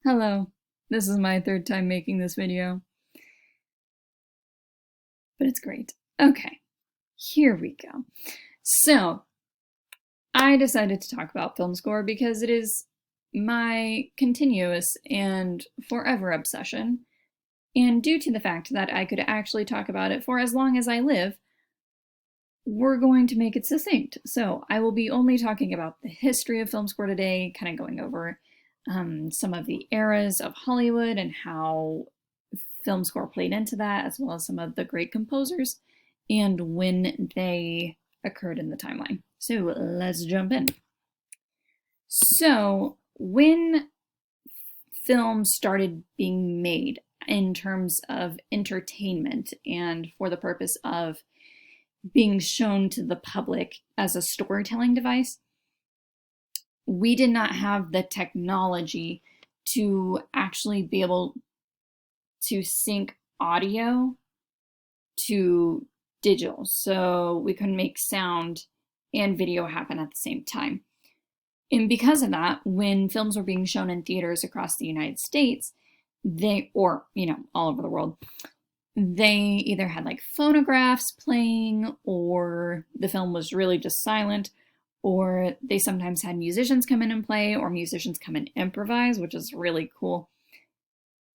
Hello, this is my third time making this video, but it's great. Okay, here we go. So, I decided to talk about film score because it is my continuous and forever obsession, and due to the fact that I could actually talk about it for as long as I live, we're going to make it succinct. So, I will be only talking about the history of film score today, kind of going over some of the eras of Hollywood and how film score played into that, as well as some of the great composers and when they occurred in the timeline. So let's jump in. So when film started being made in terms of entertainment and for the purpose of being shown to the public as a storytelling device, we did not have the technology to actually be able to sync audio to digital. So we couldn't make sound and video happen at the same time. And because of that, when films were being shown in theaters across the United States, or all over the world, they either had like phonographs playing, or the film was really just silent, or they sometimes had musicians come in and play, or musicians come and improvise, which is really cool.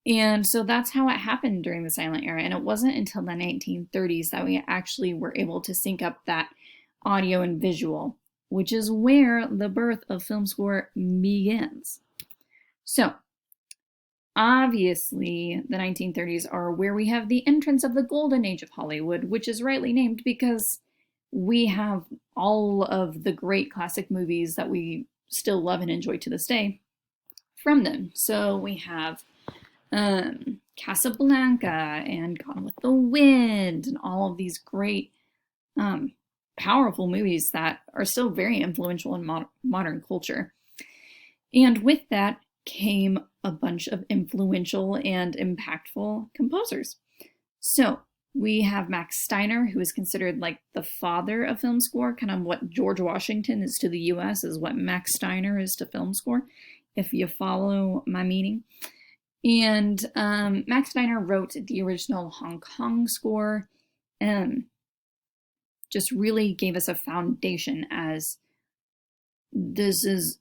And so that's how it happened during the silent era. And it wasn't until the 1930s that we actually were able to sync up that audio and visual, which is where the birth of film score begins. So, obviously, the 1930s are where we have the entrance of the golden age of Hollywood, which is rightly named because we have all of the great classic movies that we still love and enjoy to this day from them. So we have Casablanca and Gone with the Wind and all of these great powerful movies that are still very influential in modern culture. And with that came a bunch of influential and impactful composers. So we have Max Steiner, who is considered like the father of film score, kind of what George Washington is to the US is what Max Steiner is to film score, if you follow my meaning. And Max Steiner wrote the original Hong Kong score and just really gave us a foundation as this is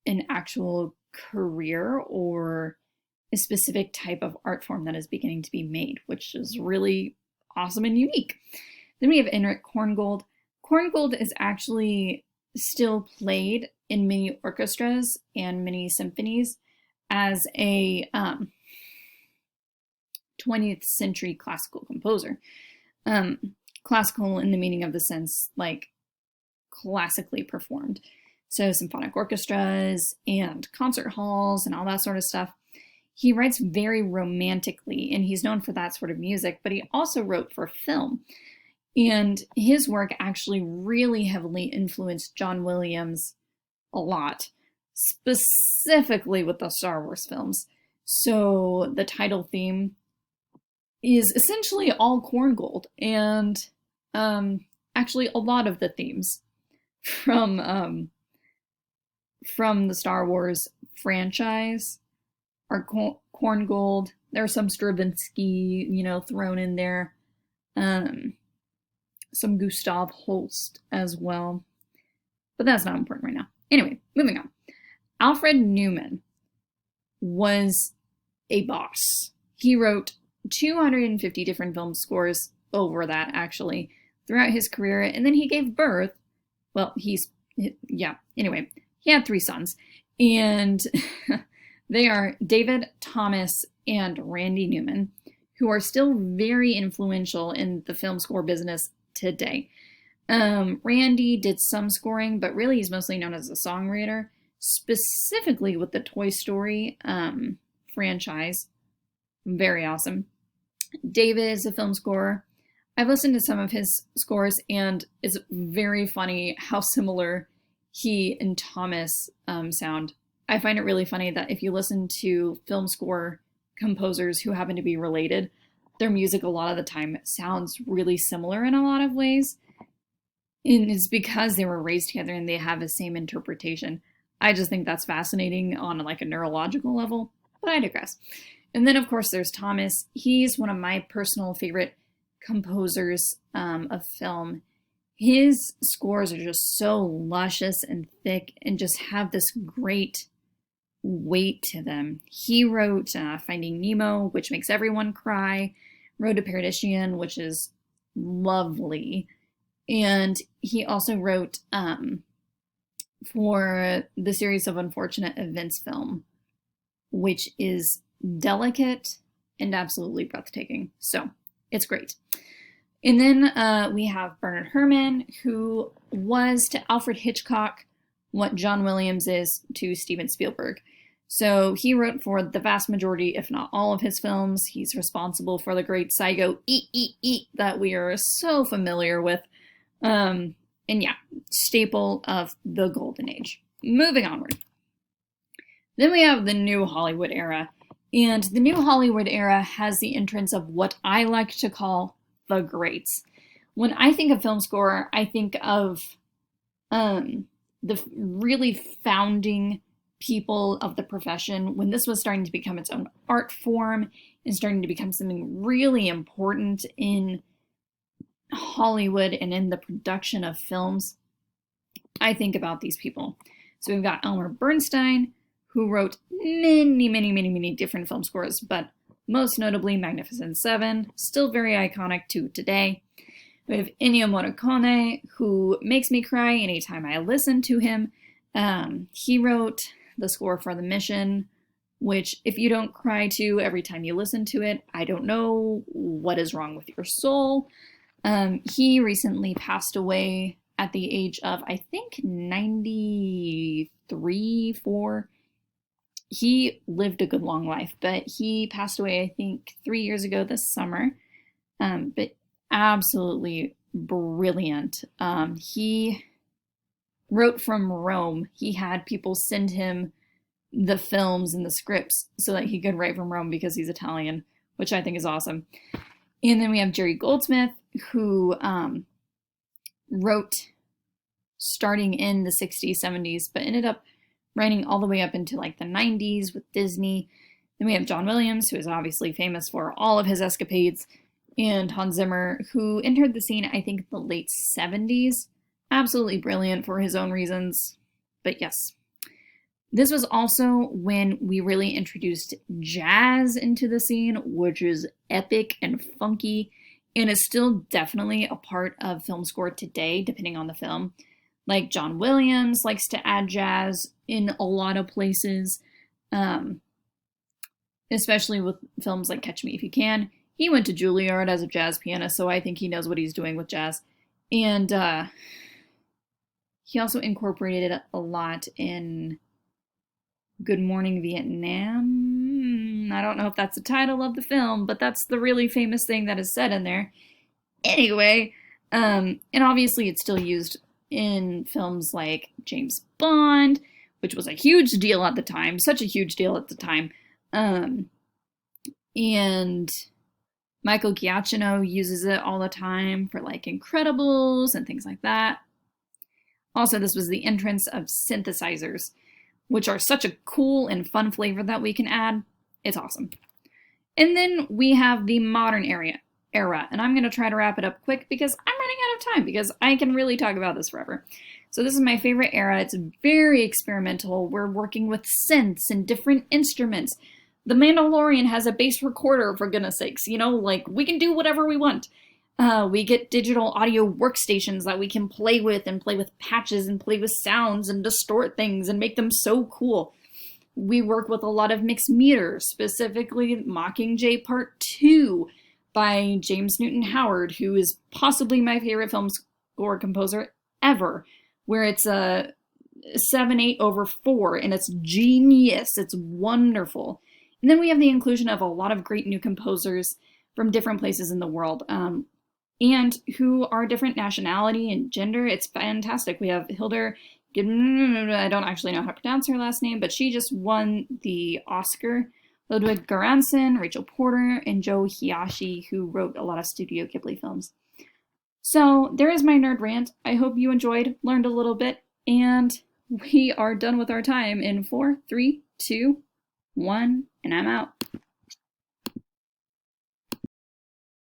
an actual career or a specific type of art form that is beginning to be made, which is really awesome and unique. Then we have Enric Korngold. Korngold is actually still played in many orchestras and many symphonies as a 20th century classical composer. Classical in the meaning of the sense like classically performed. So symphonic orchestras and concert halls and all that sort of stuff. He writes very romantically, and he's known for that sort of music, but he also wrote for film. And his work actually really heavily influenced John Williams a lot, specifically with the Star Wars films. So the title theme is essentially all Korngold, and actually a lot of the themes from the Star Wars franchise are Korngold. There's some Stravinsky, thrown in there. Some Gustav Holst as well. But that's not important right now. Anyway, moving on. Alfred Newman was a boss. He wrote 250 different film scores, over that actually, throughout his career, and then he gave birth. Well, anyway, he had 3 sons, and they are David, Thomas, and Randy Newman, who are still very influential in the film score business today. Randy did some scoring, but really he's mostly known as a songwriter, specifically with the Toy Story franchise. Very awesome. David is a film scorer. I've listened to some of his scores, and it's very funny how similar he and Thomas sound. I find it really funny that if you listen to film score composers who happen to be related, their music a lot of the time sounds really similar in a lot of ways. And it's because they were raised together and they have the same interpretation. I just think that's fascinating on like a neurological level, but I digress. And then, of course, there's Thomas. He's one of my personal favorite composers of film. His scores are just so luscious and thick and just have this great weight to them. He wrote Finding Nemo, which makes everyone cry, Road to Perdition, which is lovely, and he also wrote for the Series of Unfortunate Events film, which is delicate and absolutely breathtaking. So it's great. And then we have Bernard Herrmann, who was to Alfred Hitchcock what John Williams is to Steven Spielberg. So he wrote for the vast majority, if not all, of his films. He's responsible for the great Saigo eat, eat, eat that we are so familiar with. And yeah, staple of the golden age. Moving onward. Then we have the New Hollywood era. And the New Hollywood era has the entrance of what I like to call the greats. When I think of film score, I think of the really founding people of the profession when this was starting to become its own art form and starting to become something really important in Hollywood and in the production of films. I think about these people. So we've got Elmer Bernstein, who wrote many different film scores, but most notably Magnificent Seven, still very iconic to today. We have Ennio Morricone, who makes me cry anytime I listen to him. He wrote the score for The Mission, which if you don't cry to every time you listen to it, I don't know what is wrong with your soul. He recently passed away at the age of, I think, 93, 4. He lived a good long life, but he passed away, I think, 3 years ago this summer. But absolutely brilliant. He wrote from Rome. He had people send him the films and the scripts so that he could write from Rome because he's Italian, which I think is awesome. And then we have Jerry Goldsmith, who wrote starting in the 60s, 70s, but ended up writing all the way up into like the 90s with Disney. Then we have John Williams, who is obviously famous for all of his escapades, and Hans Zimmer, who entered the scene, I think, in the late 70s. Absolutely brilliant for his own reasons. But yes, this was also when we really introduced jazz into the scene, which is epic and funky, and is still definitely a part of film score today, depending on the film. Like John Williams likes to add jazz in a lot of places, especially with films like Catch Me If You Can. He went to Juilliard as a jazz pianist, so I think he knows what he's doing with jazz. And he also incorporated it a lot in Good Morning Vietnam. I don't know if that's the title of the film, but that's the really famous thing that is said in there. Anyway, and obviously it's still used in films like James Bond, which was a huge deal at the time, such a huge deal at the time. And Michael Giacchino uses it all the time for like Incredibles and things like that. Also, this was the entrance of synthesizers, which are such a cool and fun flavor that we can add. It's awesome. And then we have the modern era. And I'm going to try to wrap it up quick because I'm running out of time because I can really talk about this forever. So this is my favorite era. It's very experimental. We're working with synths and different instruments. The Mandalorian has a bass recorder, for goodness sakes. You know, like, we can do whatever we want. We get digital audio workstations that we can play with patches and play with sounds and distort things and make them so cool. We work with a lot of mixed meters, specifically Mockingjay Part 2 by James Newton Howard, who is possibly my favorite film score composer ever, where it's a 7/8/4, and it's genius. It's wonderful. And then we have the inclusion of a lot of great new composers from different places in the world, and who are different nationality and gender. It's fantastic. We have Hildur, I don't actually know how to pronounce her last name, but she just won the Oscar. Ludwig Göransson, Rachel Porter, and Joe Hisaishi, who wrote a lot of Studio Ghibli films. So there is my nerd rant. I hope you enjoyed, learned a little bit, and we are done with our time in 4, 3, 2, one, and I'm out.